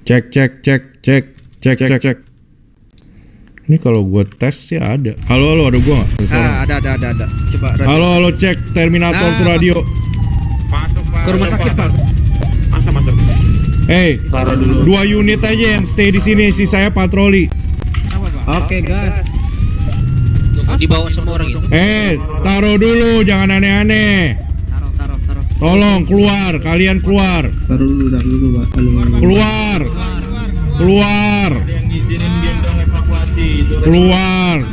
Cek. Ini kalau gue tes sih ada. Halo, ada gue nggak? Ada. Coba. Halo, cek Terminator to radio. Masuk Pak. Ke rumah sakit Pak. Masuk. Hey, 2 unit aja yang stay di sini, sisanya patroli. Oke guys. Dibawa semua orang itu. Taruh dulu, jangan aneh-aneh. Taruh. Tolong keluar, kalian keluar. Taruh dulu Pak. Keluar. Yang izinin gendong evakuasi itu. Keluar.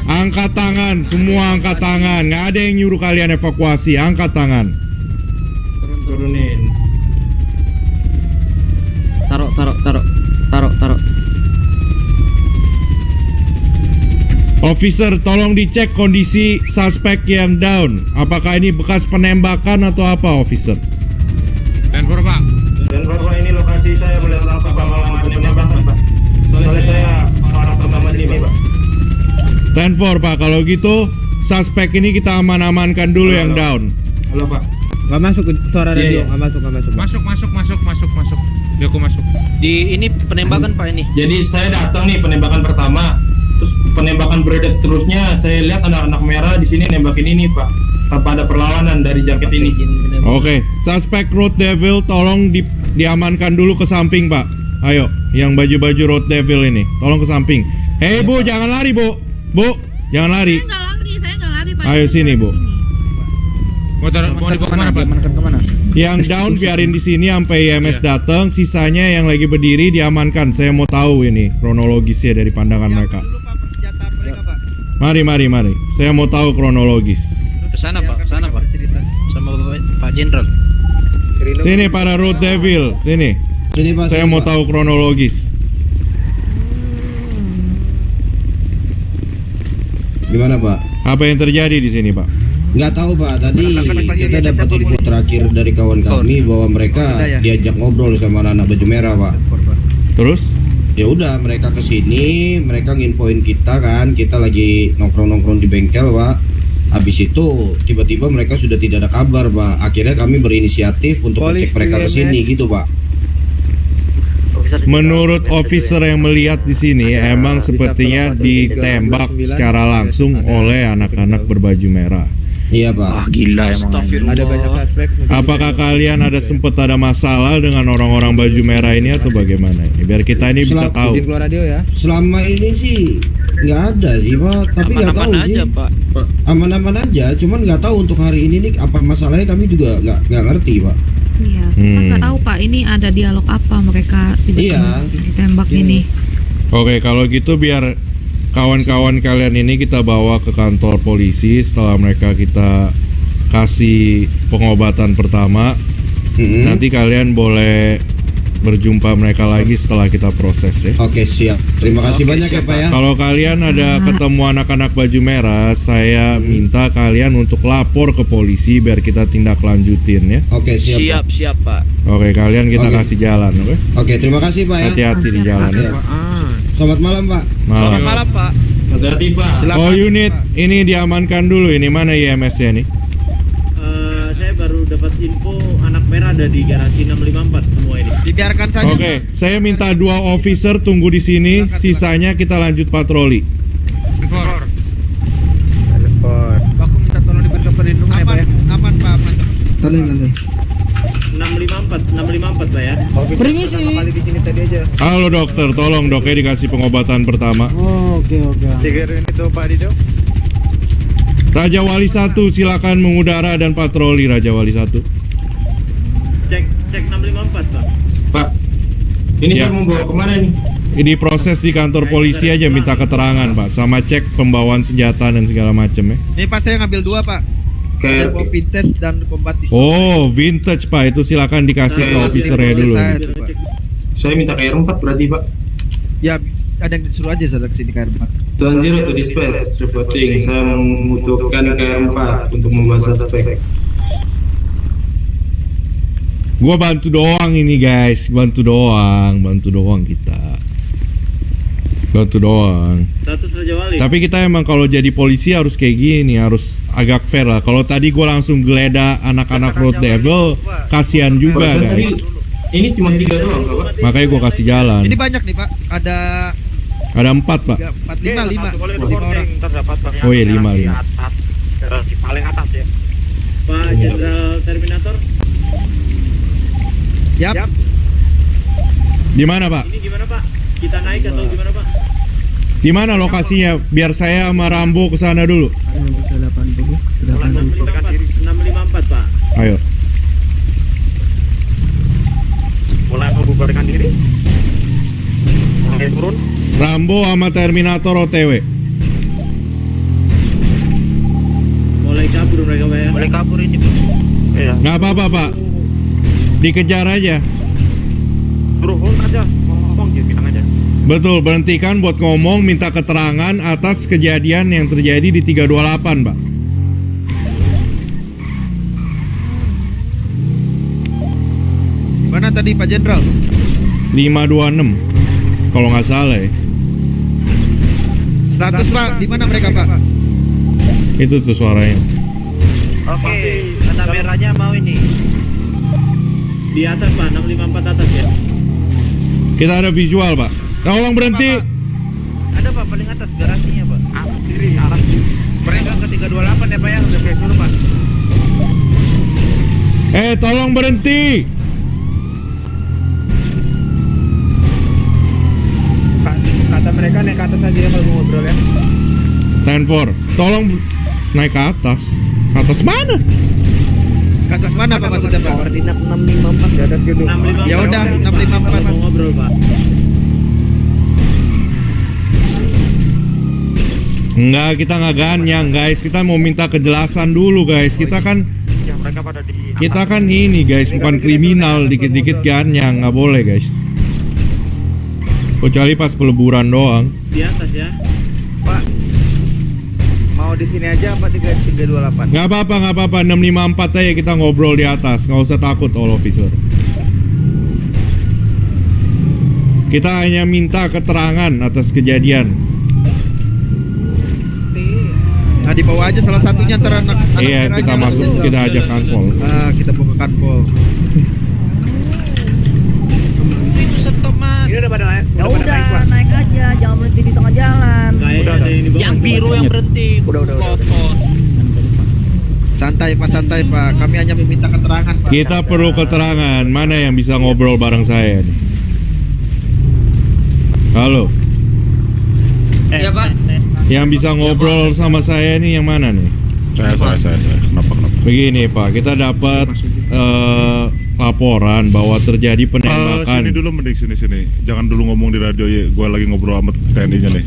Angkat tangan, semua angkat tangan. Nggak ada yang nyuruh kalian evakuasi, angkat tangan. Turunin. Taruh. Officer, tolong dicek kondisi suspek yang down. Apakah ini bekas penembakan atau apa, officer? Denver Pak. Ini lokasi saya melihat langsung Pak penembakan Pak. Soalnya saya orang pertama di sini Pak. 10-4 Pak, kalau gitu suspek ini kita aman-amankan dulu yang down. Halo Pak. Gak masuk suara radio, gak masuk. Masuk. Dia aku masuk. Di ini penembakan Pak ini. Jadi saya datang nih penembakan pertama. Terus penembakan beredar terusnya saya lihat anak-anak merah di sini nembakin ini Pak. Tanpa ada perlawanan dari jaket ini. Oke, suspek Road Devil tolong diamankan dulu ke samping Pak. Ayo, yang baju-baju Road Devil ini, tolong ke samping. Hei Bu, jangan lari Bu. Bu, jangan lari. Saya nggak lari Pak. Ayo sini Bu. Mau dibawa kemana Pak? Kemana? Yang down biarin di sini sampai IMS datang. Sisanya yang lagi berdiri diamankan. Saya mau tahu ini kronologisnya dari pandangan mereka. Mari. Saya mau tahu kronologis. Ke sana Pak. Sama Pak Jenderal. Sini para Road Devil, sini. Pak. Saya mau tahu kronologis. Gimana Pak? Apa yang terjadi di sini Pak? Nggak tahu Pak, tadi kita dapat info terakhir dari kawan kami bahwa mereka diajak ngobrol sama anak baju merah Pak. Terus? Ya udah mereka kesini, mereka nginfoin kita kan, kita lagi nongkrong di bengkel Pak. Habis itu tiba-tiba mereka sudah tidak ada kabar Pak. Akhirnya kami berinisiatif untuk ngecek mereka kesini gitu Pak. Menurut officer yang melihat di sini, emang sepertinya ditembak secara langsung oleh anak-anak berbaju merah. Iya Pak. Gila emang. Ada banyak suspek. Apakah kalian sempat ada masalah dengan orang-orang baju merah ini atau bagaimana ini? Biar kita ini bisa tahu. Keluar radio ya. Selama ini sih nggak ada sih Pak, tapi nggak tahu Aman-aman sih. aja Pak. Aman-aman aja, cuman nggak tahu untuk hari ini nih apa masalahnya, kami juga nggak ngerti Pak. Iya. Kan nggak tahu Pak. Ini ada dialog apa mereka tiba-tiba ditembak ini? Oke, kalau gitu biar kawan-kawan kalian ini kita bawa ke kantor polisi. Setelah mereka kita kasih pengobatan pertama, nanti kalian boleh berjumpa mereka lagi setelah kita proses ya. Oke siap. Terima kasih banyak ya Pak ya. Kalau kalian ada ketemu anak-anak baju merah, saya minta kalian untuk lapor ke polisi biar kita tindak lanjutin ya. Oke siap. Siap Pak. Oke, kalian kita Oke. kasih jalan, oke? Oke terima kasih Pak ya. Hati-hati di Siap, jalan Pak. ya. Selamat malam Pak. Malam. Malam Pak. Hati-hati Pak. Oh unit, ini diamankan dulu. Ini mana IMS-nya nih? Saya baru dapat info anak merah ada di garasi 654 semua ini. Dibiarkan saja. Oke, saya minta 2 officer tunggu di sini. Sisanya kita lanjut patroli. Denver. Aku minta tolong diberikan perlindungan ya Pak ya. Aman Pak. Nanti. 654 Pak ya. Permisi. Kali di sini tadi aja. Halo dokter, tolong dok ya dikasih pengobatan pertama. Oke. Tiga ini tuh Pak Dido. Raja Wali 1 silakan mengudara dan patroli Raja Wali 1. Cek 654 Pak. Pak. Ini Ya. saya mau bawa kemana nih? Ini proses di kantor polisi aja minta keterangan Pak, sama cek pembawaan senjata dan segala macam ya. Ini Pak saya ngambil 2 Pak. Ada bom vintage dan combat pistol. Oh vintage Pak, itu silakan dikasih ke officernya dulu. Saya minta KR4 berarti Pak. Ya ada yang disuruh aja saya kesini ke Pak. Tuan Zero to dispatch reporting. Saya membutuhkan KR4 untuk membawa suspek. Gua bantu doang ini guys, bantu doang kita. Bantu doang. Status Raja Wali. Tapi kita emang kalau jadi polisi harus kayak gini, harus agak fair lah. Kalau tadi gua langsung geledah anak-anak Road Devil, kasihan juga guys. Ini cuma 3 doang, Pak. Makanya gua kasih jalan. Ini banyak nih Pak. Ada Ada 4 Pak. 4, 5 orang. terdapat Oh iya 5. di atas, di paling atas ya. Pak Jenderal Terminator. Yap. Di mana Pak? Ini gimana Pak? Kita naik atau gimana Pak? Di mana lokasinya? Biar saya sama Rambo ke sana dulu. Mulai memberitakan diri 654 Pak. Ayo. Mulai membubarkan diri. Mulai turun. Rambo sama Terminator OTW. Mulai kabur mereka Pak ya. Boleh kabur ini bro. Iya. Nggak apa-apa Pak. Dikejar aja. Suruh hold aja. Ngomong gitu bilang aja. Betul, berhentikan buat ngomong, minta keterangan atas kejadian yang terjadi di 328 Pak. Mana tadi Pak Jenderal? 526 kalau nggak salah ya. Status Pak, di mana mereka Pak? Itu tuh suaranya. Oke, tanda merahnya mau ini. Di atas Pak, 654 atas ya. Kita ada visual Pak. Tolong berhenti. Ada Pak paling atas garasinya Pak. Atas diri, atas diri. Mereka ke 328 ya Pak ya, udah kayak dulu Pak. Tolong berhenti. Kata mereka naik ke atas aja ya kalau mau ngobrol ya. 10-4. Tolong naik ke atas. Ke atas mana? Ke atas mana Pak maksudnya Pak? Koordinat 654 di atas gedung. 654. Ya udah, 654. Mau ngobrol Pak. Enggak, kita nggak ganyang guys. Kita mau minta kejelasan dulu guys. Kita kan ini guys, bukan kriminal. Dikit-dikit ganyang, nggak boleh guys. Kecuali pas peleburan doang. Di atas ya. Pak, mau di sini aja apa 328? Nggak apa-apa. 654 aja kita ngobrol di atas. Nggak usah takut all officer. Kita hanya minta keterangan atas kejadian. Nah dibawa aja salah satunya antara anak Iya, merahnya, kita Pak masuk, Jenderal. kita ajak kanpol. Kita bawa ke kanpol. Itu stop Mas. Ini udah pada naik. Ya pada naik, Pak. udah naik aja, jangan berhenti di tengah jalan. Kayaknya ada yang di bawah. Yang biru yang berhenti. Udah. Kotor. Santai Pak. Kami hanya meminta keterangan Pak. Kita perlu keterangan. Mana yang bisa ngobrol bareng saya nih? Halo. Iya Pak. Yang bisa ngobrol sama saya nih yang mana nih? Saya. Kenapa? Begini Pak, kita dapat laporan bahwa terjadi penembakan. Sini dulu mending sini. Jangan dulu ngomong di radio ya. Gua lagi ngobrol sama TNI-nya nih.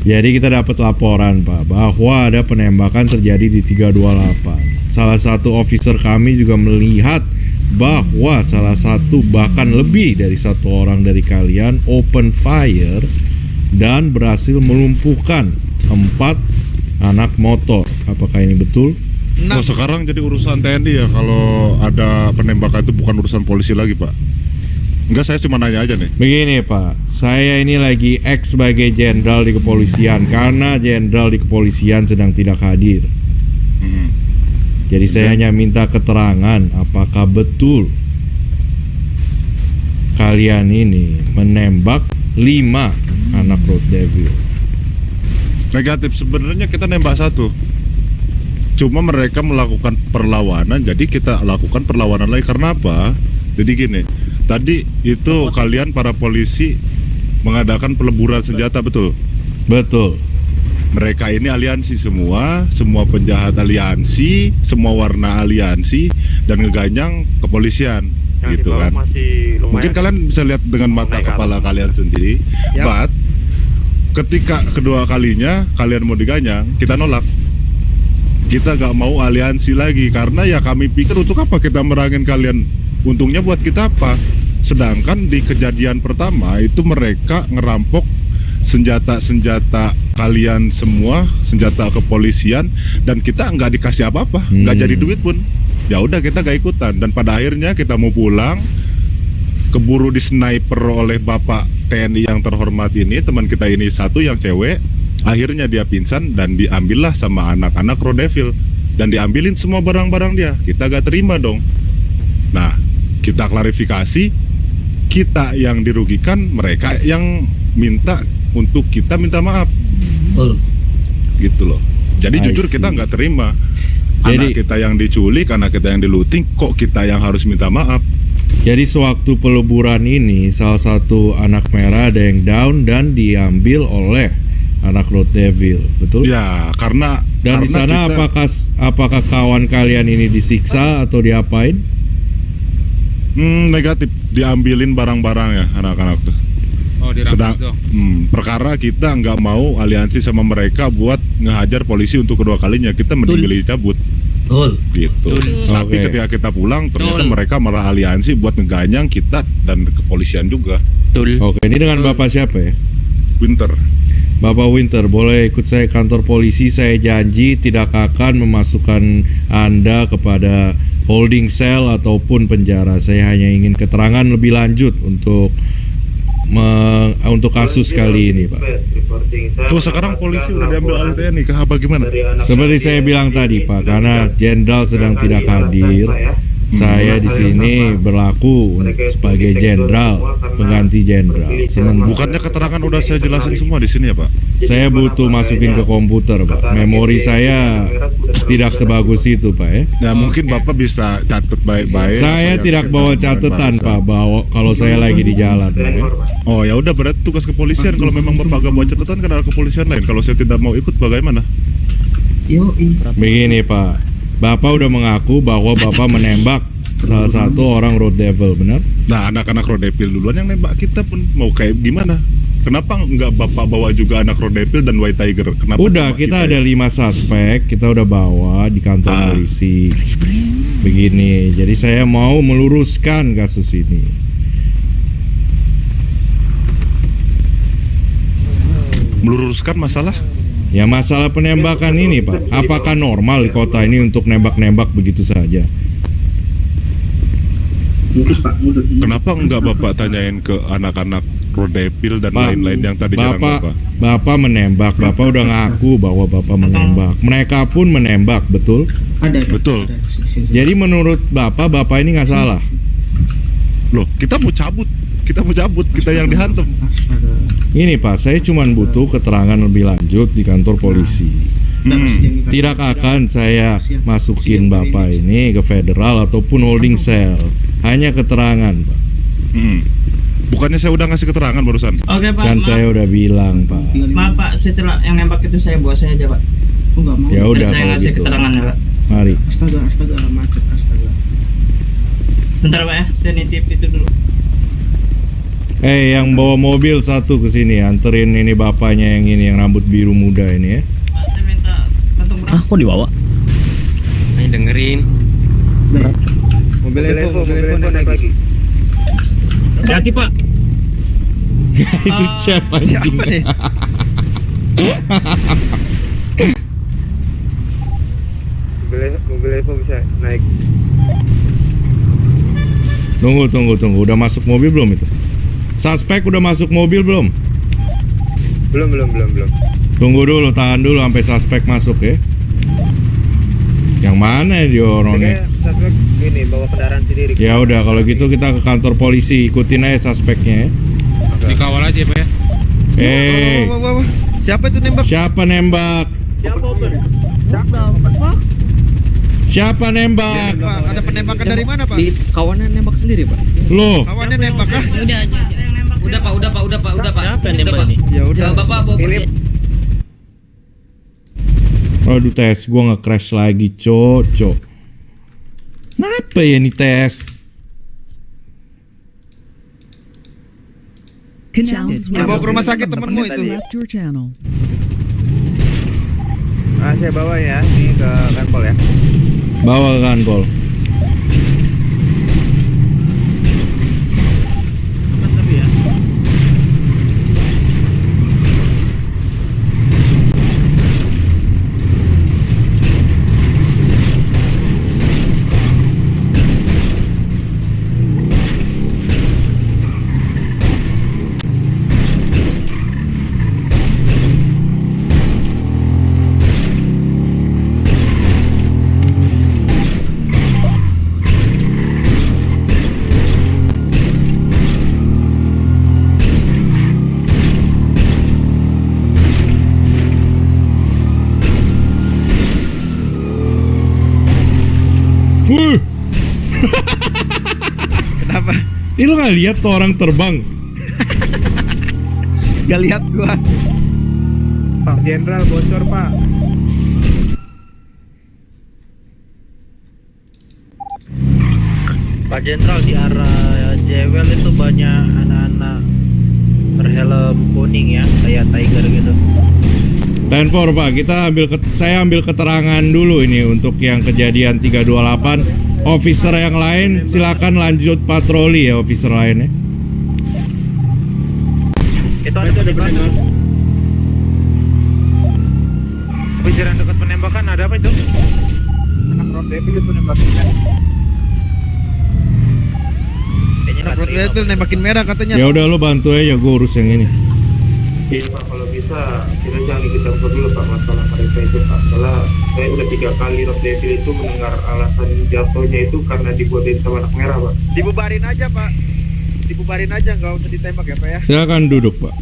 Jadi kita dapat laporan Pak bahwa ada penembakan terjadi di 328. Salah satu officer kami juga melihat bahwa salah satu bahkan lebih dari satu orang dari kalian open fire dan berhasil melumpuhkan 4 anak motor. Apakah ini betul? Oh, sekarang jadi urusan TNI ya. Kalau ada penembakan itu bukan urusan polisi lagi Pak. Enggak, saya cuma nanya aja nih. Begini Pak, saya ini lagi sebagai jenderal di kepolisian karena jenderal di kepolisian sedang tidak hadir. Jadi saya hanya minta keterangan apakah betul kalian ini menembak 5 anak Road Devil. Negatif, sebenarnya kita nembak 1. Cuma mereka melakukan perlawanan, jadi kita lakukan perlawanan lagi. Karena apa? Jadi gini, tadi itu kalian para polisi mengadakan peleburan senjata, betul? Betul. Mereka ini aliansi semua penjahat aliansi, semua warna aliansi, dan ngeganyang kepolisian, gitu kan? Mungkin kalian bisa lihat dengan mata kepala kalian sendiri. But ketika kedua kalinya kalian mau diganyang, kita nolak. Kita gak mau aliansi lagi karena ya kami pikir untuk apa kita merangin kalian? Untungnya buat kita apa? Sedangkan di kejadian pertama itu mereka ngerampok senjata kalian semua, senjata kepolisian, dan kita nggak dikasih apa-apa, nggak jadi duit pun. Ya udah kita gak ikutan, dan pada akhirnya kita mau pulang, keburu di sniper oleh Bapak TNI yang terhormat ini, teman kita ini satu yang cewek, akhirnya dia pingsan dan diambillah sama anak-anak Rodevil dan diambilin semua barang-barang dia. Kita gak terima dong. Nah, kita kita klarifikasi, kita yang dirugikan, mereka yang minta untuk kita minta maaf. Gitu loh. Jadi I jujur see. kita nggak terima. Anak Jadi- kita yang diculik, anak kita yang diluting, kok kita yang harus minta maaf? Jadi sewaktu peleburan ini salah satu anak merah ada yang down dan diambil oleh anak Road Devil, betul? Ya, karena Dan di sana kita- apakah kawan kalian ini disiksa atau diapain? Negatif, diambilin barang-barang ya anak-anak tuh. Oh, Sedang dirampas dong. perkara kita nggak mau aliansi sama mereka buat ngehajar polisi untuk kedua kalinya, kita mending milih cabut. Gitu. Tapi Oke. ketika kita pulang ternyata mereka malah aliansi buat ngeganyang kita dan kepolisian juga. Oke, ini dengan Bapak siapa ya? Winter. Bapak Winter, boleh ikut saya ke kantor polisi. Saya janji tidak akan memasukkan Anda kepada holding cell ataupun penjara. Saya hanya ingin keterangan lebih lanjut untuk kasus kali ini, Pak. Tuh sekarang polisi udah diambil alih TNI kah apa gimana? Seperti saya bilang tadi, Pak, karena jenderal sedang tidak hadir, saya di sini berlaku sebagai jenderal, pengganti jenderal. Sementara Bukannya keterangan udah saya jelasin semua di sini ya, Pak? saya butuh masukin ke komputer, Pak. Memori saya tidak sebagus itu, Pak, ya. Ya mungkin Bapak bisa catat baik-baik. Saya apa tidak yang bawa kita catatan, barusan. Pak, bawa kalau saya lagi di jalan, Pak, ya. Oh ya udah, berarti tugas kepolisian. Kalau memang Bapak gak bawa catatan kan ada kepolisian lain. Kalau saya tidak mau ikut bagaimana? Begini, Pak. Bapak udah mengaku bahwa Bapak menembak salah satu orang Road Devil, benar? Nah, anak-anak Rodepil duluan yang nembak kita pun mau kayak gimana? Kenapa nggak Bapak bawa juga anak Rodepil dan White Tiger? Kenapa Udah, cuma kita ya? ada 5 suspek, kita udah bawa di kantor polisi. Begini, jadi saya mau meluruskan kasus ini. Meluruskan masalah? Ya masalah penembakan ini, Pak. Apakah normal di kota ini untuk nembak-nembak begitu saja? Kenapa nggak Bapak tanyain ke anak-anak Rodepil dan Pak, lain-lain yang tadi nyerang Bapak? Bapak menembak, Bapak udah ngaku bahwa Bapak menembak. Mereka pun menembak, betul? Betul. Jadi menurut Bapak ini nggak salah. Loh, kita mau cabut, kita yang dihantam. Ini Pak, saya cuma butuh keterangan lebih lanjut di kantor polisi. Tidak akan saya masukin Bapak ini ke federal ataupun holding cell. Hanya keterangan, Pak. Bukannya saya udah ngasih keterangan barusan? Oke Pak, Kan saya udah bilang, Pak. maaf Pak, setelah yang nembak itu saya bawa saya aja Pak. Ya Biar udah saya kalau ngasih gitu. keterangannya Pak. Mari. Astaga, macet, astaga. Bentar Pak ya, saya nitip itu dulu. Yang bawa mobil satu ke sini, anterin ini bapaknya yang ini, yang rambut biru muda ini ya. Pak, saya minta kantung berapa? Kok dibawa? Ayo dengerin. Mobil info naik lagi. Hati Pak. Itu siapa anjing? Siapa nih? Mobil info bisa naik. Tunggu. Udah masuk mobil belum itu? Suspek udah masuk mobil belum? Belum. Tunggu dulu, tahan dulu sampai suspek masuk ya. Yang mana dia orangnya? Suspek ini bawa kendaraan sendiri. Ya udah kalau gitu kita ke kantor polisi, ikutin aja suspeknya ya. Dikawal aja, Pak ya. Wah. Siapa itu nembak? Siapa nembak? Siapa nembak? Pak, ada penembakan dari mana, Pak? Kawannya nembak sendiri Pak. Loh, Kawannya nembak kah? Udah Pak. Siapa yang nembak ini? Ya udah. Bapak bawa pergi. aduh tes gua nge-crash lagi, cocok. Kenapa ya nih tes? Bawa ke rumah sakit temenmu itu. Saya bawa ya, ini ke kanpol ya. Bawa ke kantor. Ini lu nggak lihat tuh orang terbang? Gak lihat gua. Pak Jenderal bocor Pak. Pak Jenderal, di arah Jewel itu banyak anak-anak berhelm kuning ya, kayak Tiger gitu. 10-4 Pak, saya ambil keterangan dulu ini untuk yang kejadian 328. Officer yang lain silakan lanjut patroli ya, officer lainnya. Itu ada penembakan. Pikiran dekat penembakan ada apa itu? Anak Rob Devil itu nembakin. Road Devil nembakin merah katanya. Ya udah lu bantu aja, gue urus yang ini. Iya Pak, kalau bisa kita jangan ikut campur dulu Pak masalah mereka itu Pak. Soalnya saya udah 3 kali Rob Devil itu mendengar alasan jatuhnya itu karena digodain sama anak merah Pak. Dibubarin aja Pak. Dibubarin aja, nggak usah ditembak ya Pak ya. Silakan duduk Pak.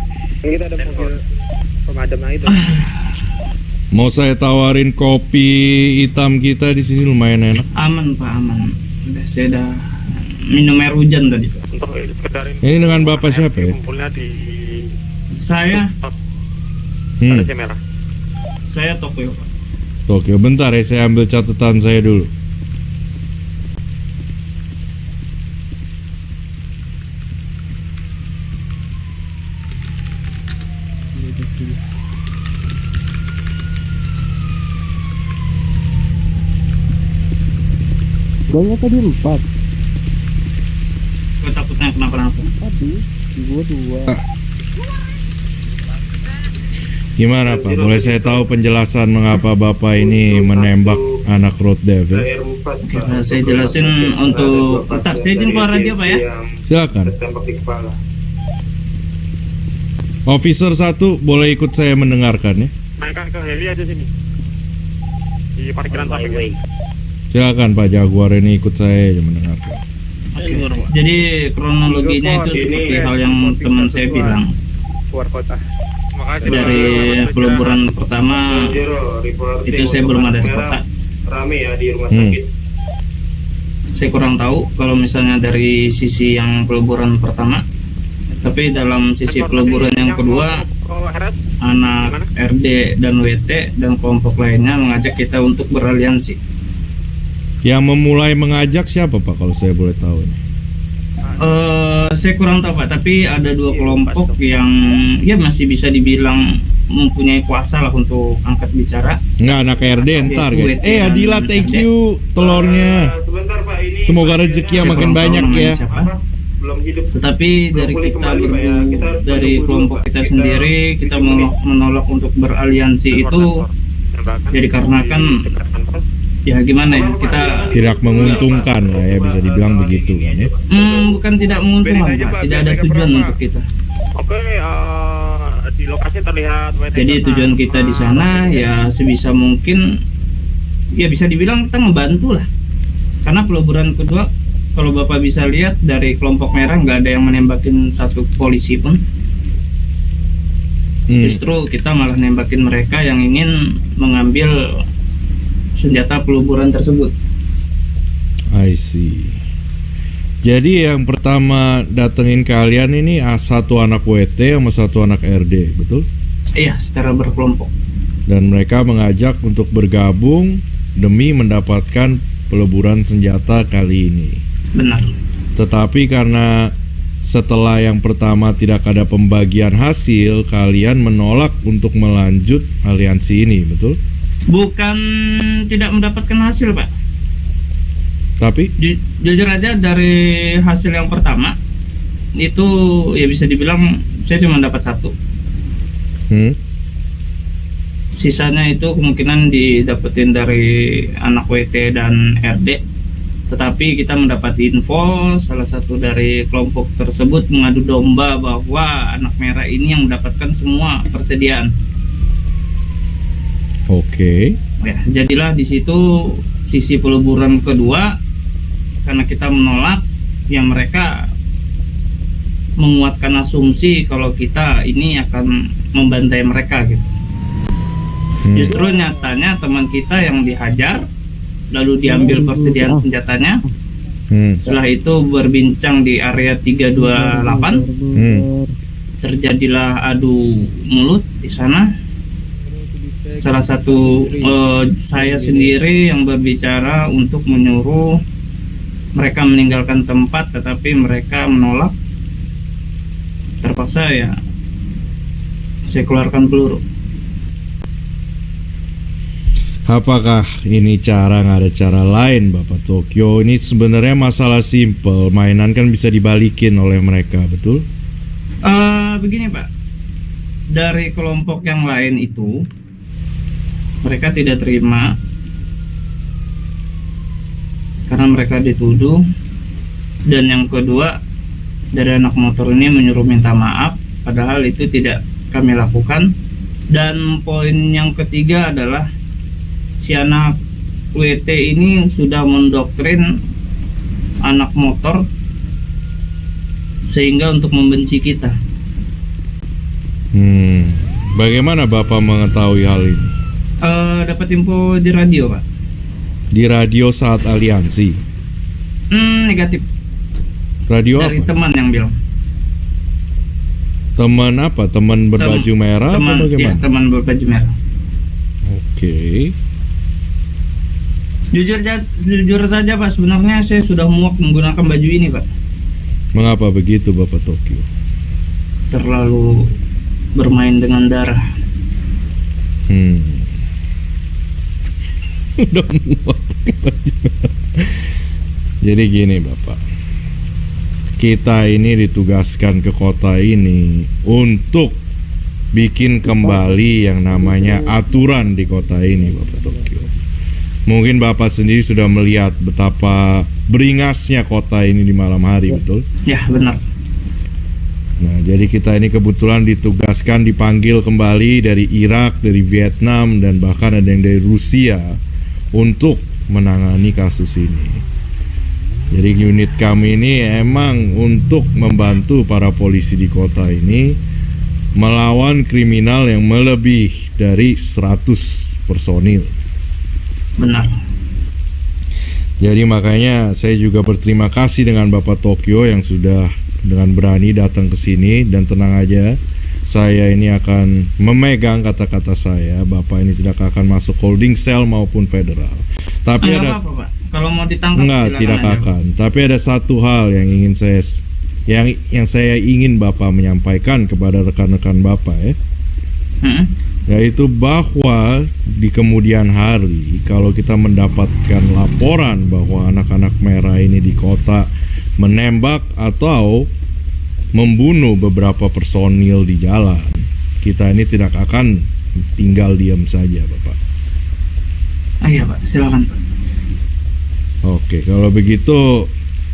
Kita ada mobil pemadam itu. Mau saya tawarin kopi hitam kita di sini lumayan enak. Aman Pak, aman. Saya udah minum air hujan tadi Pak. Untuk sekedar Ini dengan Bapak siapa ya? kumpulnya di Saya merah. Saya Tokyo Pak. Tokyo, bentar ya, saya ambil catatan saya dulu. Gangnya tadi 4. Gue takutnya kenapa-napa. Tadi gua 2. Gimana Pak? Boleh saya tahu penjelasan mengapa Bapak ini menembak anak Road Devil? Oke, nah, saya jelasin untuk bentar, saya izin keluar radio Pak ya. Silakan. Tembak di kepala. Officer 1 boleh ikut saya mendengarkan ya. Naikkan ke heli aja sini. Di parkiran samping. Silakan Pak Jaguar ini ikut saya aja mendengarkan. Jadi kronologinya itu seperti hal yang teman saya bilang. Keluar kota. Makasih Dari peleburan pertama itu saya belum ada di kota. Rame ya di rumah sakit. Saya kurang tahu kalau misalnya dari sisi yang peleburan pertama. Tapi dalam sisi peleburan yang kedua, anak RD dan WT dan kelompok lainnya mengajak kita untuk beraliansi. Yang memulai mengajak siapa Pak kalau saya boleh tahu ini? Saya kurang tahu Pak, tapi ada 2 kelompok yang ya masih bisa dibilang mempunyai kuasa lah untuk angkat bicara. Enggak, anak RD ntar guys. Adila, thank you telurnya. Sebentar Pak, ini Semoga rezeki yang makin banyak ya. belum hidup. Tetapi dari kita dari kelompok kita sendiri, kita menolak untuk beraliansi itu ya dikarenakan ya gimana ya, kita Tidak menguntungkan lah ya, bisa dibilang begitu kan ya. bukan tidak menguntungkan Pak, tidak ada tujuan untuk kita. Oke, di lokasi terlihat Jadi tujuan kita di sana ya sebisa mungkin ya bisa dibilang kita ngebantu lah. Karena peleburan kedua kalau Bapak bisa lihat dari kelompok merah nggak ada yang menembakin satu polisi pun. Justru kita malah nembakin mereka yang ingin mengambil senjata peluburan tersebut. I see. Jadi yang pertama datengin kalian ini satu anak WT sama satu anak RD, betul? Iya, secara berkelompok. Dan mereka mengajak untuk bergabung demi mendapatkan peleburan senjata kali ini. Benar. Tetapi karena setelah yang pertama tidak ada pembagian hasil, kalian menolak untuk melanjut aliansi ini, betul? Bukan tidak mendapatkan hasil Pak. Tapi Jujur aja dari hasil yang pertama itu ya bisa dibilang saya cuma dapat 1. Sisanya itu kemungkinan didapetin dari anak WT dan RD. Tetapi kita mendapat info salah satu dari kelompok tersebut mengadu domba bahwa anak merah ini yang mendapatkan semua persediaan. Oke. Ya, jadilah di situ sisi peleburan kedua, karena kita menolak, ya mereka menguatkan asumsi kalau kita ini akan membantai mereka gitu. Justru nyatanya teman kita yang dihajar lalu diambil persediaan senjatanya, Setelah itu berbincang di area 328. Terjadilah adu mulut di sana. Salah satu saya sendiri yang berbicara untuk menyuruh mereka meninggalkan tempat, tetapi mereka menolak. Terpaksa ya saya keluarkan peluru. Apakah ini cara, nggak ada cara lain Bapak Tokyo? Ini sebenarnya masalah simple, mainan kan bisa dibalikin oleh mereka, betul? Begini Pak, dari kelompok yang lain itu mereka tidak terima karena mereka dituduh, dan yang kedua dari anak motor ini menyuruh minta maaf, padahal itu tidak kami lakukan. Dan poin yang ketiga adalah si anak WT ini sudah mendoktrin anak motor sehingga untuk membenci kita. Bagaimana Bapak mengetahui hal ini? Dapat info di radio Pak. Di radio saat aliansi? Negatif. Radio dari apa? Teman yang bilang. Teman apa? Teman berbaju merah teman, atau bagaimana? Ya, teman berbaju merah. Oke. Jujur saja Pak, sebenarnya saya sudah muak menggunakan baju ini Pak. Mengapa begitu Bapak Tokyo? Terlalu bermain dengan darah. Udah muak pakai baju merah. Jadi gini Bapak, kita ini ditugaskan ke kota ini untuk bikin kembali yang namanya aturan di kota ini Bapak Tokyo. Mungkin Bapak sendiri sudah melihat betapa beringasnya kota ini di malam hari, betul? Ya, benar. Nah, jadi kita ini kebetulan ditugaskan, dipanggil kembali dari Irak, dari Vietnam, dan bahkan ada yang dari Rusia untuk menangani kasus ini. Jadi unit kami ini emang untuk membantu para polisi di kota ini melawan kriminal yang melebihi dari 100 personil. Benar. Jadi makanya saya juga berterima kasih dengan Bapak Tokyo yang sudah dengan berani datang ke sini, dan tenang aja, saya ini akan memegang kata-kata saya. Bapak ini tidak akan masuk holding cell maupun federal. Tapi ada apa, Pak? Kalau mau ditangkap enggak, tidak aja, akan. Tapi ada satu hal yang ingin saya yang saya ingin Bapak menyampaikan kepada rekan-rekan Bapak ya. Yaitu bahwa di kemudian hari kalau kita mendapatkan laporan bahwa anak-anak merah ini di kota menembak atau membunuh beberapa personil di jalan, kita ini tidak akan tinggal diam saja, Bapak. Iya Pak, silakan Pak. Oke, kalau begitu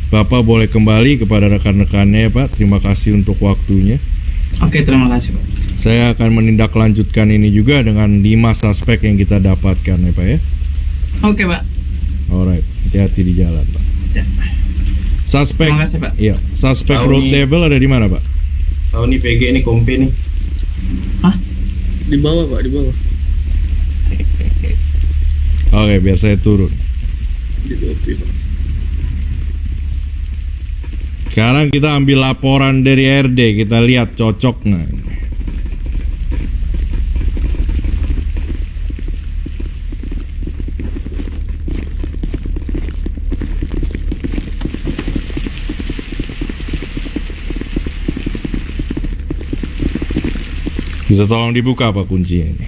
Bapak boleh kembali kepada rekan-rekannya Pak. Terima kasih untuk waktunya. Oke, terima kasih Pak. Saya akan menindaklanjutkan ini juga dengan 5 suspek yang kita dapatkan ya Pak ya. Oke Pak. Alright, hati-hati di jalan Pak. Ya. Suspek. Terima kasih Pak. Iya, suspek Tahu Road nih. Devil ada di mana Pak? Tahu nih PG ini kompe nih. Hah? Di bawah Pak, di bawah. Oke, biar saya turun. Di topi Pak. Sekarang kita ambil laporan dari RD, kita lihat cocok nggak. Bisa tolong dibuka Pak kuncinya ini.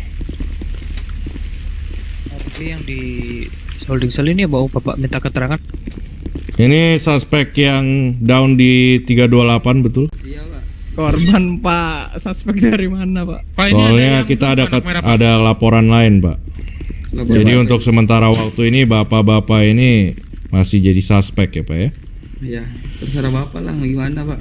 Yang di holding cell ini bawa Bapak minta keterangan. Ini suspek yang down di 328 betul? Korban Pak, suspek dari mana Pak? Soalnya kita ada laporan lain Pak. Jadi untuk sementara waktu ini bapak-bapak ini masih jadi suspek ya Pak ya? Iya, terserah Bapak lah, mau gimana Pak?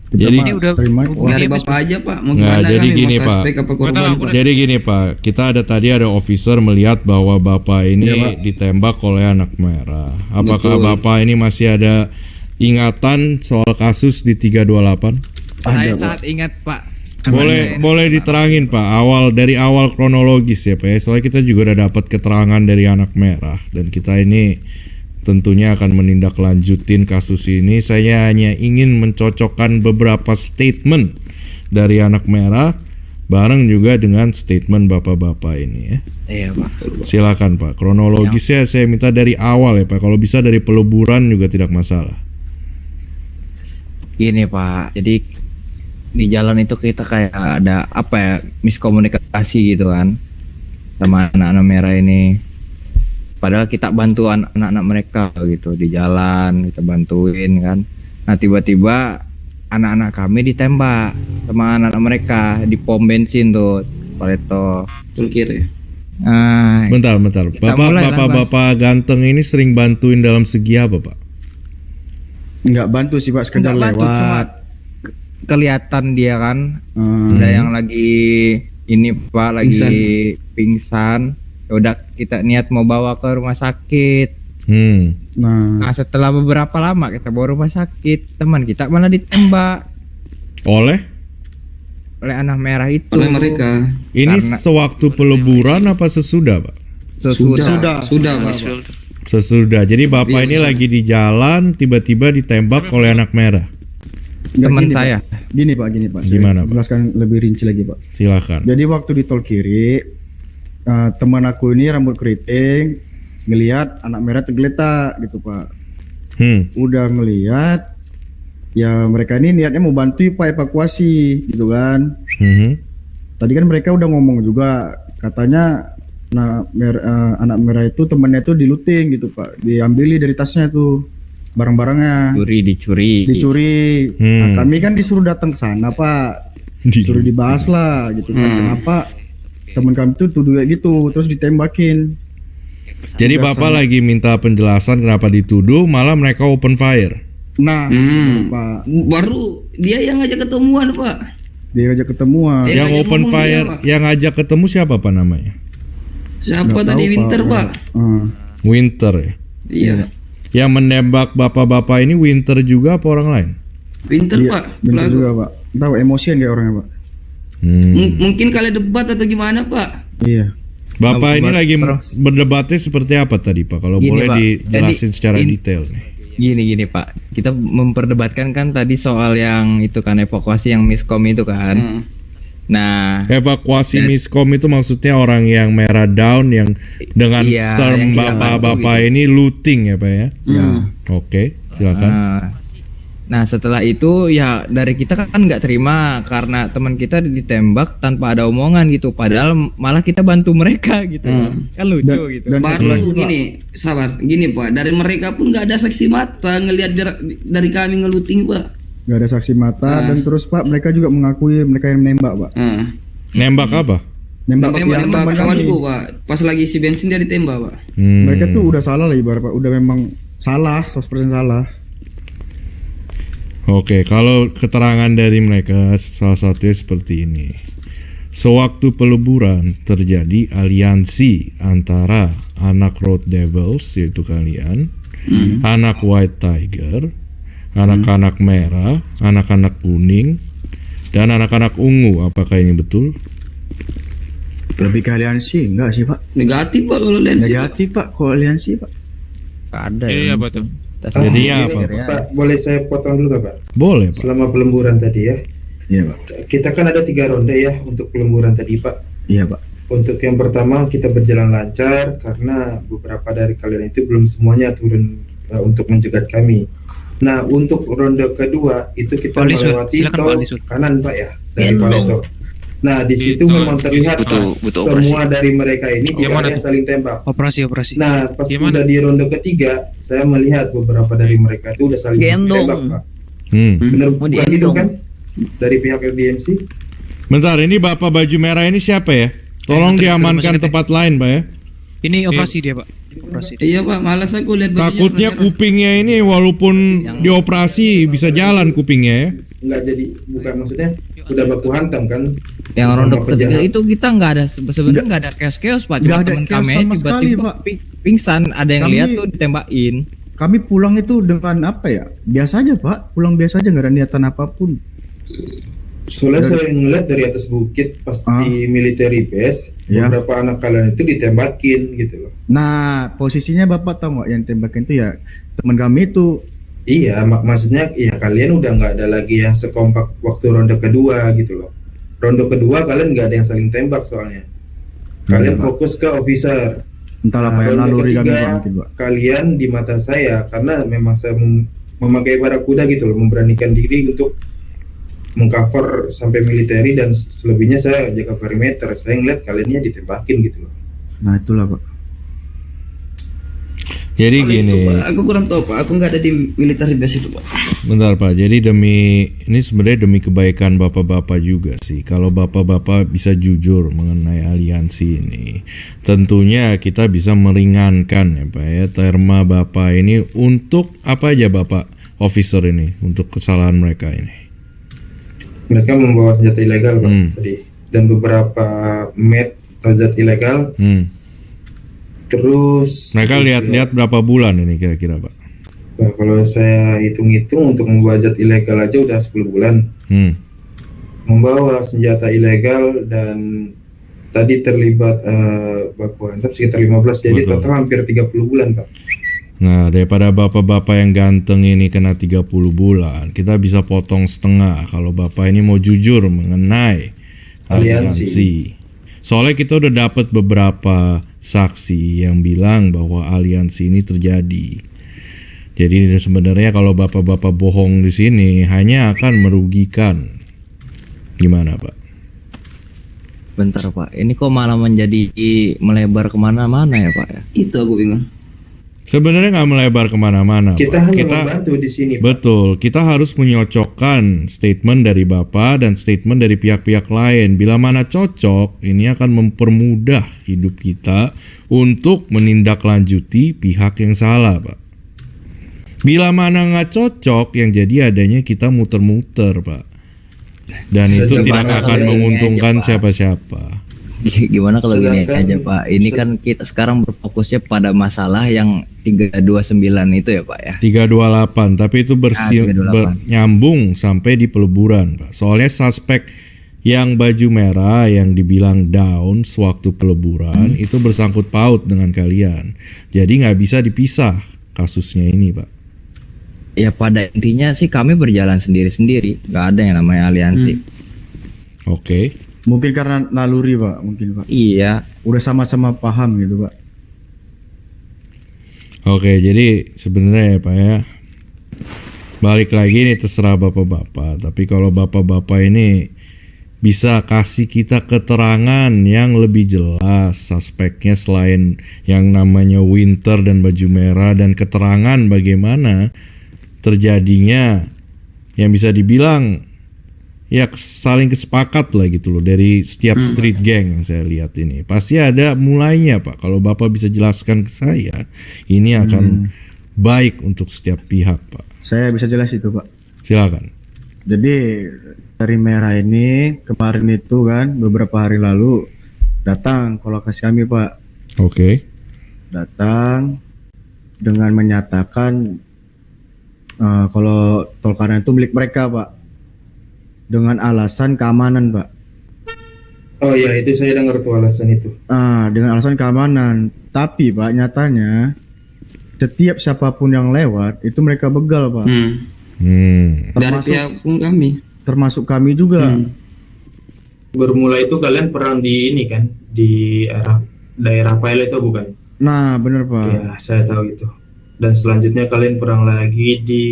Jadi Ini udah Dari Bapak aja Pak, mau Nggak, gimana jadi kami, gini, mau Pak. suspek apa korban Pak? Jadi gini Pak, kita tadi ada officer melihat bahwa Bapak ini ditembak oleh anak merah. Apakah Betul. Bapak ini masih ada ingatan soal kasus di 328? Saya saat ingat Pak. Boleh diterangin Pak, dari awal kronologis ya Pak ya. Soalnya kita juga udah dapat keterangan dari anak merah dan kita ini tentunya akan menindaklanjutin kasus ini. Saya hanya ingin mencocokkan beberapa statement dari anak merah bareng juga dengan statement bapak-bapak ini ya. Iya Pak. Silakan Pak, kronologisnya saya minta dari awal ya Pak. Kalau bisa dari peleburan juga tidak masalah. Gini Pak, jadi di jalan itu kita kayak ada apa ya, miskomunikasi gitu kan sama anak-anak merah ini. Padahal kita bantu anak-anak mereka gitu di jalan, kita bantuin kan. Nah tiba-tiba anak-anak kami ditembak sama anak-anak mereka di pom bensin tuh, Pareto. Kiri. Nah, Bentar. Bapak ganteng ini sering bantuin dalam segi apa Pak? Nggak bantu sih Pak, sekedar Nggak bantu, cuma lewat. kelihatan dia kan ada yang lagi ini Pak, lagi pingsan. Ya udah kita niat mau bawa ke rumah sakit. Nah setelah beberapa lama kita bawa rumah sakit, teman kita malah ditembak oleh anak merah itu. Oleh mereka. Ini sewaktu peleburan apa sesudah Pak? Sudah Pak. Sesudah. Jadi Bapak ini lagi di jalan tiba-tiba ditembak oleh anak merah. Teman Gini, saya. Pak. Gini Pak. Gimana, Saya Pak? jelaskan lebih rinci lagi Pak. Silakan. Jadi waktu di tol kiri, teman aku ini rambut keriting, ngelihat anak merah tergeletak gitu Pak. Udah ngelihat, ya mereka ini niatnya mau bantu Pak evakuasi gitu kan. Tadi kan mereka udah ngomong juga, katanya anak merah itu temannya itu diluting gitu Pak, diambil dari tasnya tuh barang-barangnya. Dicuri. Nah, kami kan disuruh datang ke sana Pak, disuruh dibahas lah gitu kan, kenapa teman kami tuh tuduh kayak gitu terus ditembakin. Jadi Bapak lagi minta penjelasan kenapa dituduh, malah mereka open fire. Nah, Pak, baru dia yang ngajak ketemuan Pak. Dia ngajak ketemuan. Yang open fire, yang ngajak ketemu siapa Pak namanya? Siapa Nggak tadi? tahu, Winter Pak. Winter ya. Iya. Yang menembak bapak-bapak ini Winter juga apa orang lain? Winter Iya, Pak. Winter juga Pak. Tahu emosian kayak orangnya Pak. Mungkin kalian debat atau gimana Pak? Iya. Bapak ini lagi berdebatnya seperti apa tadi Pak? Kalau Gini, boleh Pak. dijelasin secara detail nih. Gini Pak, kita memperdebatkan kan tadi soal yang itu kan evakuasi yang miskom itu kan. Nah, evakuasi miskom itu maksudnya orang yang merah down yang dengan term yang kita bapak-bapak bantu ini looting ya Pak ya? Oke, silakan. Nah setelah itu ya dari kita kan nggak terima karena teman kita ditembak tanpa ada omongan gitu, padahal malah kita bantu mereka gitu. Kan lucu gitu. Baru gini, sabar. Gini Pak, dari mereka pun nggak ada saksi mata ngelihat dari kami ngeluting Pak. Nggak ada saksi mata dan terus Pak mereka juga mengakui mereka yang menembak Pak. Nembak apa? Nembak kawanku Pak. Pas lagi isi bensin dia ditembak Pak. Mereka tuh udah salah lah ibarat Pak, udah memang salah, 100% salah. Oke, kalau keterangan dari mereka salah satunya seperti ini. Sewaktu peleburan terjadi aliansi antara anak Road Devils yaitu kalian, anak White Tiger, anak-anak merah, anak-anak kuning, dan anak-anak ungu. Apakah ini betul? Lebih ke aliansi enggak sih Pak? Negatif Pak kalau aliansi. Negatif Pak kalau aliansi Pak. Ada. Iya betul. Jadi apa Pak? Boleh saya potong dulu nggak Pak? Boleh Pak. Selama pelemburan tadi ya. Iya Pak. Kita kan ada 3 ronde ya untuk pelemburan tadi Pak. Iya Pak. Untuk yang pertama kita berjalan lancar karena beberapa dari kalian itu belum semuanya turun untuk menjegat kami. Nah untuk ronde kedua itu kita melewati tol kanan Pak ya dari Pareto. Nah di situ memang terlihat semua dari mereka ini tidak ada yang saling tembak. Operasi. Nah pas udah di ronde ketiga saya melihat beberapa dari mereka itu udah saling tembak Pak. Bener bukan gitu kan? Dari pihak LDMC. Bentar, ini Bapak baju merah ini siapa ya? Tolong diamankan tempat lain Pak ya. Ini operasi dia Pak. Operasi. Iya Pak, malas aku lihat. Takutnya kupingnya ini walaupun dioperasi bisa jalan kupingnya ya. Enggak jadi, bukan maksudnya udah baku hantam kan. Yang ronde ketiga itu kita nggak ada sebenarnya nggak ada chaos Pak. Nggak ada teman chaos kami sama sekali tiba-tiba Pak. Pingsan, ada yang lihat tuh ditembakin. Kami pulang itu dengan apa ya? Biasa aja Pak, pulang biasa aja nggak ada niatan apapun. Soalnya saya ngeliat dari atas bukit pas di military base, Ya. beberapa anak kalian itu ditembakin gitu loh. Nah, posisinya Bapak tahu nggak yang tembakin itu ya teman kami itu. Iya, maksudnya ya kalian udah nggak ada lagi yang sekompak waktu ronde kedua gitu loh. Ronde kedua kalian nggak ada yang saling tembak soalnya. Kalian Pak. fokus ke officer. Entahlah apa yang ronde naluri kami ketiga, Pak, mungkin, Pak. kalian di mata saya karena memang saya memakai barakuda gitu loh, memberanikan diri untuk mengcover sampai military dan selebihnya saya jaga perimeter. Saya ngeliat kaliannya ditembakin gitu loh. Nah, itulah Pak. Jadi Kalau gini, itu, Pak, aku kurang tahu Pak, aku nggak ada di military base itu Pak. bentar Pak. Jadi ini sebenarnya demi kebaikan bapak-bapak juga sih. Kalau bapak-bapak bisa jujur mengenai aliansi ini, tentunya kita bisa meringankan ya Pak ya terma bapak ini untuk apa aja bapak officer ini untuk kesalahan mereka ini. Mereka membawa senjata ilegal Pak tadi dan beberapa med atau zat ilegal. Terus Mereka lihat-lihat berapa bulan ini kira-kira Pak? Nah, kalau saya hitung-hitung untuk membawa zat ilegal aja udah 10 bulan. Membawa senjata ilegal dan tadi terlibat baku hantam sekitar 15, jadi Betul. total hampir 30 bulan Pak. Nah, daripada bapak-bapak yang ganteng ini kena 30 bulan, kita bisa potong setengah kalau bapak ini mau jujur mengenai aliansi. Soalnya kita udah dapat beberapa saksi yang bilang bahwa aliansi ini terjadi. Jadi sebenarnya kalau bapak-bapak bohong di sini hanya akan merugikan. Gimana Pak? Bentar Pak, ini kok malah menjadi melebar kemana-mana ya Pak ya? Itu aku bingung. Sebenarnya nggak melebar kemana-mana. Kita Pak. hanya membantu di sini Pak. Betul, kita harus menyocokkan statement dari Bapak dan statement dari pihak-pihak lain. Bila mana cocok, ini akan mempermudah hidup kita untuk menindaklanjuti pihak yang salah, Pak. Bila mana nggak cocok, yang jadi adanya kita muter-muter, Pak. Dan itu tidak akan menguntungkan siapa-siapa. Gimana kalau gini Sedangkan- aja Pak? Ini kan kita sekarang berfokusnya pada masalah yang 329 itu ya Pak ya. 328, tapi itu 328. nyambung sampai di peleburan, Pak. Soalnya suspek yang baju merah yang dibilang down sewaktu peleburan itu bersangkut paut dengan kalian. Jadi nggak bisa dipisah kasusnya ini, Pak. Ya pada intinya sih kami berjalan sendiri-sendiri, nggak ada yang namanya aliansi. Oke. Mungkin karena naluri Pak, mungkin Pak. Iya. Udah sama-sama paham gitu Pak. Oke, jadi sebenarnya ya Pak ya, balik lagi nih terserah bapak-bapak. Tapi kalau bapak-bapak ini bisa kasih kita keterangan yang lebih jelas suspeknya selain yang namanya Winter dan baju merah, dan keterangan bagaimana terjadinya yang bisa dibilang ya saling kesepakat lah gitu loh dari setiap street gang yang saya lihat ini. Pasti ada mulainya Pak. Kalau Bapak bisa jelaskan ke saya, ini akan baik untuk setiap pihak Pak. Saya bisa jelas itu Pak. Silakan. Jadi dari merah ini kemarin itu kan beberapa hari lalu datang ke lokasi kami Pak. Oke. Datang dengan menyatakan kalau tol kanan itu milik mereka Pak. Dengan alasan keamanan Pak. Oh ya, itu saya dengar tuh alasan itu. Dengan alasan keamanan. Tapi Pak nyatanya setiap siapapun yang lewat itu mereka begal Pak. Dari pihak kami. Termasuk kami juga. Bermula itu kalian perang di ini kan, di daerah Pilot itu bukan? Nah bener Pak. Ya, saya tahu itu. Dan selanjutnya kalian perang lagi di,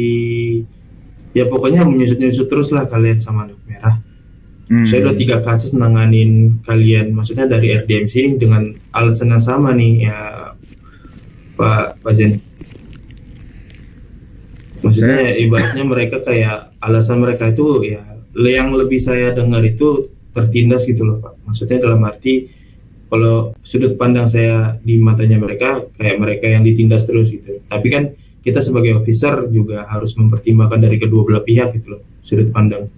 ya pokoknya menyusut-nyusut terus lah kalian sama anak merah. Saya udah 3 kasus nanganin kalian, maksudnya dari RDMC ini dengan alasan yang sama nih ya Pak Jen. Maksudnya ibaratnya mereka kayak alasan mereka itu ya yang lebih saya dengar itu tertindas gitu loh Pak. Maksudnya dalam arti kalau sudut pandang saya di matanya mereka kayak mereka yang ditindas terus gitu. Tapi kan kita sebagai officer juga harus mempertimbangkan dari kedua belah pihak gitu loh, sudut pandang.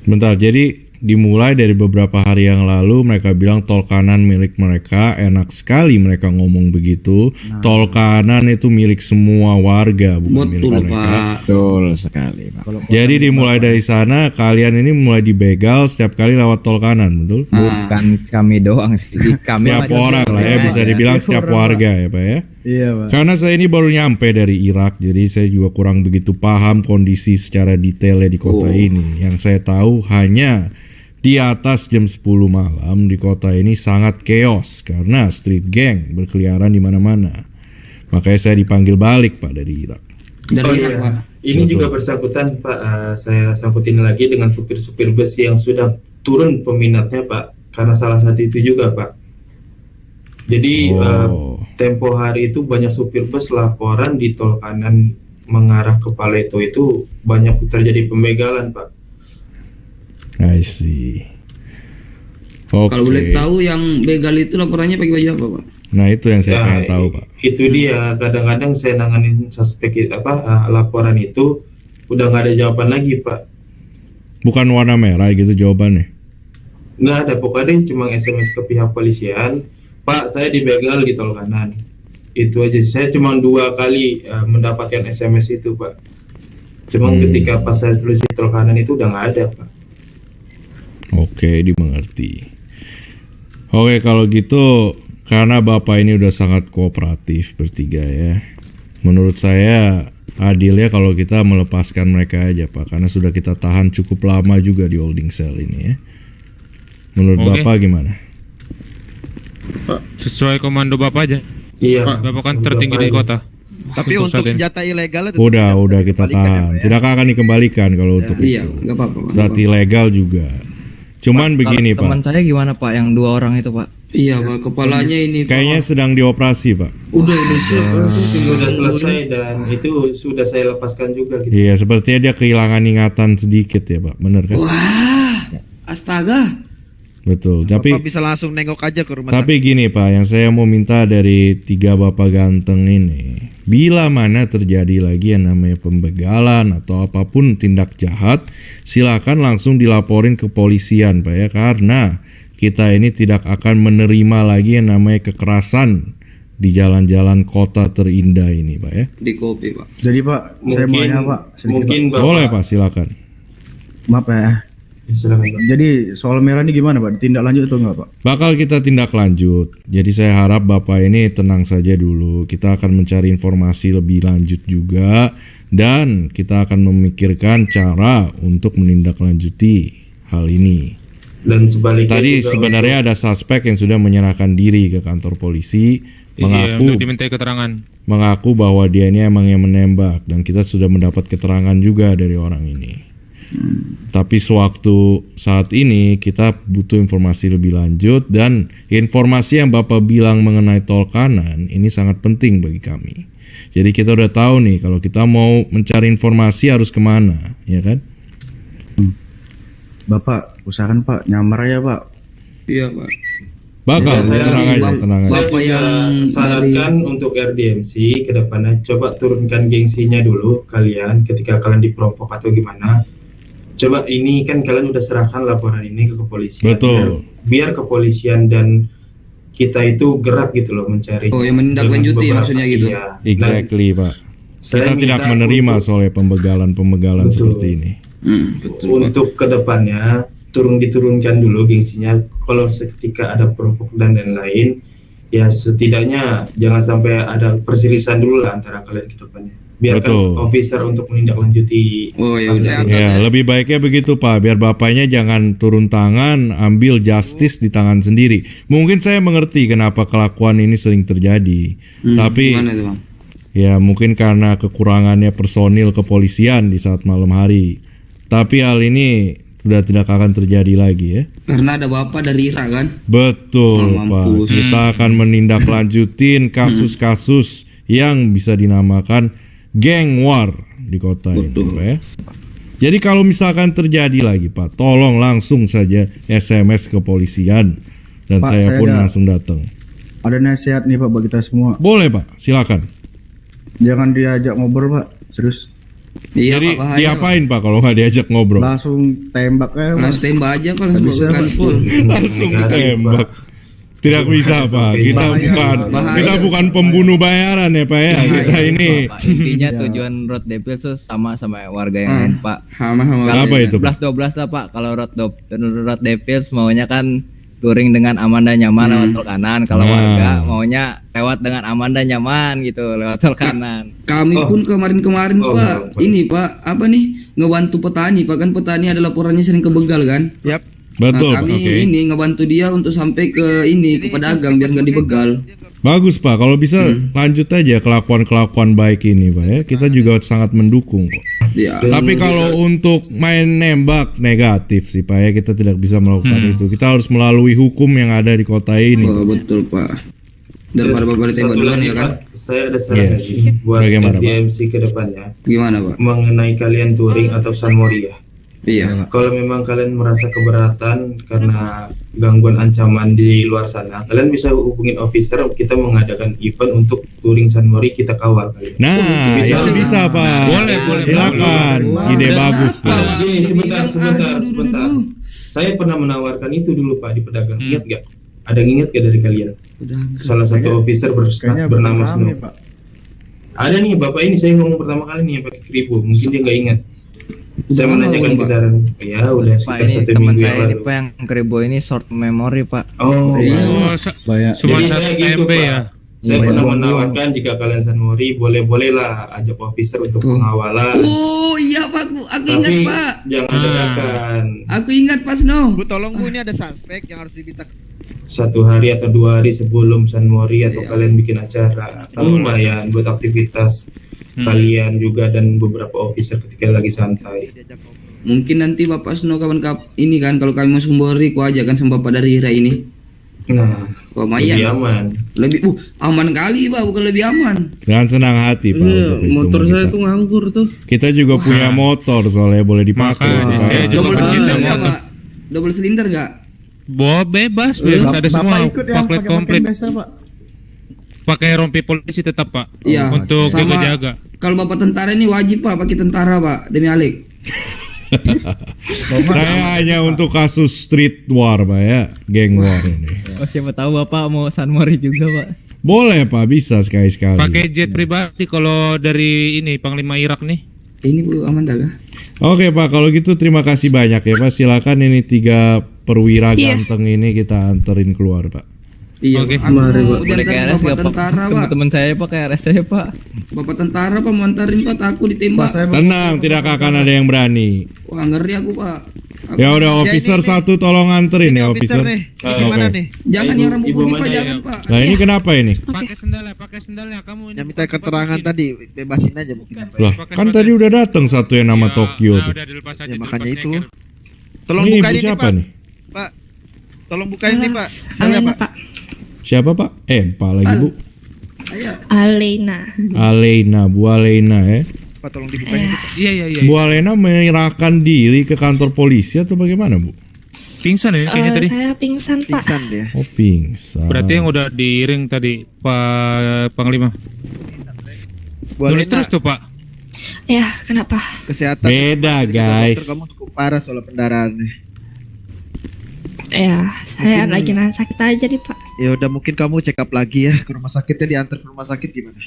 Bentar, jadi dimulai dari beberapa hari yang lalu mereka bilang tol kanan milik mereka, enak sekali mereka ngomong begitu. Tol kanan itu milik semua warga, bukan milik mereka. Betul sekali, Pak. Jadi dimulai dari sana kalian ini mulai dibegal setiap kali lewat tol kanan, betul? Bukan kami doang sih. Kami Setiap orang lah ya, bisa dibilang setiap warga ya Pak ya. Iya, Pak. Karena saya ini baru nyampe dari Irak, jadi saya juga kurang begitu paham kondisi secara detailnya di kota ini. Yang saya tahu hanya di atas jam 10 malam di kota ini sangat chaos karena street gang berkeliaran di mana-mana. Makanya saya dipanggil balik Pak dari Irak. Ini juga bersangkutan Pak, saya sangkutin lagi dengan supir-supir bus yang sudah turun peminatnya Pak, karena salah satu itu juga Pak. Jadi tempo hari itu banyak supir bus laporan di tol kanan mengarah ke Paleto itu banyak terjadi pembegalan Pak. I see. Oke. Kalau boleh tahu yang begal itu laporannya pakai baju apa Pak? Nah itu yang saya pengen tahu Pak. Itu dia, kadang-kadang saya nanganin suspek laporan itu udah nggak ada jawaban lagi Pak. Bukan warna merah gitu jawabannya? Nggak ada, pokoknya cuma SMS ke pihak polisian, Pak saya dibegal di tol kanan. Itu aja, saya cuma 2 kali mendapatkan SMS itu Pak. Cuma ketika pas saya tulis di tol kanan itu udah nggak ada Pak. Oke, dimengerti. Oke, kalau gitu karena Bapak ini udah sangat kooperatif bertiga ya. Menurut saya adilnya kalau kita melepaskan mereka aja Pak, karena sudah kita tahan cukup lama juga di holding cell ini ya. Menurut Bapak gimana? Pak, sesuai komando Bapak aja. Iya. Pak, Bapak kan tertinggi di kota. Tapi untuk senjata ilegal itu udah kita tahan. Tidak akan dikembalikan kalau untuk Iya, itu. nggak apa-apa. Saat ilegal juga. Cuman Pak, begini teman Pak. saya gimana Pak yang 2 orang itu Pak? Iya Pak, kepalanya ini Kayaknya sedang dioperasi Pak. Udah Sudah selesai dan itu sudah saya lepaskan juga gitu. Iya, sepertinya dia kehilangan ingatan sedikit ya Pak. Benar kan? Wah, astaga. Betul. Tapi Bapak bisa langsung nengok aja ke rumah Tapi gini Pak, yang saya mau minta dari 3 Bapak ganteng ini, bila mana terjadi lagi yang namanya pembegalan atau apapun tindak jahat, silakan langsung dilaporin ke polisian Pak ya, karena kita ini tidak akan menerima lagi yang namanya kekerasan di jalan-jalan kota terindah ini Pak ya. Di kopi Pak. Jadi Pak, saya mau nanya Pak. Mungkin Bapak, Boleh Pak, silakan. Maaf ya. Jadi soal merah ini gimana Pak? Ditindak lanjut atau enggak Pak? Bakal kita tindak lanjut. Jadi saya harap Bapak ini tenang saja dulu. Kita akan mencari informasi lebih lanjut juga, dan kita akan memikirkan cara untuk menindaklanjuti hal ini. Dan sebaliknya Tadi juga sebenarnya ada suspek yang sudah menyerahkan diri ke kantor polisi, Iya, untuk dimintai keterangan. mengaku bahwa dia ini emang yang menembak, dan kita sudah mendapat keterangan juga dari orang ini. Tapi sewaktu saat ini kita butuh informasi lebih lanjut, dan informasi yang Bapak bilang mengenai tol kanan ini sangat penting bagi kami. Jadi kita udah tahu nih kalau kita mau mencari informasi harus kemana, ya kan? Bapak, usahakan Pak nyamar ya Pak. Iya Pak. Bakal, saya tenang aja, tenang aja. Bapak yang sarankan untuk RDMC ke depannya coba turunkan gengsinya dulu kalian ketika kalian diprovok atau gimana. Coba ini kan kalian udah serahkan laporan ini ke kepolisian. Betul. Biar kepolisian dan kita itu gerak gitu loh mencari. Oh, yang menindaklanjuti maksudnya gitu. Iya. Exactly Pak. Saya Kita tidak minta menerima soalnya pembegalan Betul. seperti ini. Betul, untuk kedepannya diturunkan dulu gengsinya. Kalau ketika ada provok dan lain-lain, ya setidaknya jangan sampai ada persirisan dulu lah antara kalian ke depannya. Biarkan Betul. officer untuk menindaklanjuti. Oh ya udah. Ya, lebih baiknya begitu Pak, biar bapaknya jangan turun tangan, ambil justice di tangan sendiri. Mungkin saya mengerti kenapa kelakuan ini sering terjadi, tapi Gimana itu Bang? ya mungkin karena kekurangannya personil kepolisian di saat malam hari. Tapi hal ini sudah tidak akan terjadi lagi ya. Karena ada Bapak dari Irak kan? Betul Oh, Pak, mampus. kita akan menindaklanjutin kasus-kasus yang bisa dinamakan geng war di kota ini Pak ya. Jadi kalau misalkan terjadi lagi Pak, tolong langsung saja SMS ke polisian, dan Pak, saya saya pun ada- langsung datang. Ada nasihat nih Pak bagi kita semua. Boleh Pak, silakan. Jangan diajak ngobrol Pak, serius. Iya, Jadi Pak, bahaya, diapain Pak kalau nggak diajak ngobrol? Langsung tembak aja. Langsung tembak aja Pak, langsung Bisa, bukan Pak. full. Langsung tembak. Tidak bisa Pak. Kita bukan pembunuh bayaran ya Pak ya. Kita ini. Pak, intinya tujuan Road Devils tuh sama warga yang lain Pak. Sama Apa itu, Pak? 11-12 lah Pak. Kalau Road Devils maunya kan touring dengan aman dan nyaman lewat tol kanan. Kalau warga maunya lewat dengan aman dan nyaman gitu lewat tol kanan. Kami pun kemarin-kemarin Pak, ini Pak, apa nih, ngebantu petani Pak, kan petani ada laporannya sering kebegal kan. Yap. Betul. Nah, kami ini ngebantu dia untuk sampai ke ini ke pedagang biar nggak dibegal. Bagus Pak. Kalau bisa lanjut aja kelakuan baik ini Pak ya. Kita juga sangat mendukung kok. Ya. Tapi kalau untuk main nembak negatif sih Pak ya, kita tidak bisa melakukan itu. Kita harus melalui hukum yang ada di kota ini. Oh, betul Pak. Daripada Bapak ditembak duluan ya kan. Saya ada saran lagi buat Bagaimana, Pak? TMC ke depannya. Gimana Pak? Mengenai kalian touring atau San Moria. Iya. Kalau memang kalian merasa keberatan karena gangguan ancaman di luar sana, kalian bisa hubungin officer, kita mengadakan event untuk touring San Mori, kita kawal kalian. Nah, itu bisa Pak. Boleh. Silakan. Ide bagus tuh. Gini, sebentar. Saya pernah menawarkan itu dulu Pak di pedagang. Ingat gak? Ada yang ingat gak dari kalian? Salah satu officer bernama Snow. Ada nih Bapak ini, saya ngomong pertama kali nih yang pakai kribo. Mungkin dia nggak ingat. Saya menanyakan kendaraan. Ya udah Pak, sekitar ini 1 teman minggu saya yang ini lalu. Pak yang keribo ini short memory Pak. Oh, Banyak. Cuma Jadi 1 saya gitu, MB Pak. ya. Saya pernah menawarkan jika kalian San Mori boleh-bolehlah ajak officer untuk pengawalan. Oh iya Pak, aku ingat Tapi Pak. jangan dadakan. Aku ingat Pak Snow. Bu, tolong Bu, ini ada suspek yang harus diminta. 1 hari atau 2 hari sebelum San Mori atau kalian bikin acara. Lumayan buat aktivitas kalian juga dan beberapa officer ketika lagi santai. Mungkin nanti Bapak Snow kapan ini kan kalau kami mau Sumbori ku aja kan sama Bapak dari Hira ini. Nah, lumayan. lebih aman. Lebih aman kali Pak, bukan lebih aman. Dengan senang hati Pak untuk itu. Motor Kita. saya tuh nganggur tuh. Kita juga punya motor soalnya boleh dipakai. Makanya, Pak. saya juga Double pernah silinder ada enggak motor. Pak? Double silinder enggak? Bebas ada semua. Bapak ikut yang Paklet pakai komplit. biasa Pak. Pakai rompi polisi tetap Pak. Iya. Untuk Sama jaga-jaga. kalau Bapak tentara ini wajib Pak pakai tentara Pak demi Alik. Saya hanya untuk kasus street war Pak ya, geng war ini. Oh, siapa tahu Bapak mau San Mori juga Pak. Boleh Pak, bisa sekali-sekali. Pakai jet pribadi kalau dari ini Panglima Irak nih. Ini Bu Amanda kah? Oke Pak, kalau gitu terima kasih banyak ya Pak. Silakan ini 3 perwira ganteng ini kita anterin keluar Pak. Iya. Oke. Aku mau Boleh diantar KRS Bapak gak Pak? tentara Pak. Teman-teman saya Pak KRS saya Pak. Bapak tentara Pak mau antarin Pak, takut ditembak. Tenang, tidak akan ada yang berani. Wah ngeri aku Pak. Ya udah, officer satu tolong anterin ya officer. Gimana nih? Jangan yang rambut putih Pak, jangan Pak. Nah ini kenapa ini? Pakai sendalnya kamu ini. Yang minta keterangan tadi bebasin aja mungkin. Lah kan tadi udah datang satu yang nama Tokyo tuh. Ya makanya itu. Tolong Ini bukain ibu ini siapa Pak. nih? Pak. Tolong bukain nih Pak. Saya Pak. Siapa Pak? Pak lagi Bu. Alena. Alena, Bu Alena ya. Pak tolong dibukain itu. Iya. Bu Alena menyerahkan diri ke kantor polisi atau bagaimana Bu? Pingsan ya kayaknya tadi. Saya pingsan Pak. Pingsan dia. Oh pingsan. Berarti yang udah diiring tadi Pak Panglima. Nulis terus tuh Pak. Ya, kenapa? Kesehatan. Beda guys. Kamu cukup parah soal pendarahannya. Ya, saya lagi nahan sakit aja nih Pak. Ya udah mungkin kamu check up lagi ya ke rumah sakitnya, diantar ke rumah sakit gimana?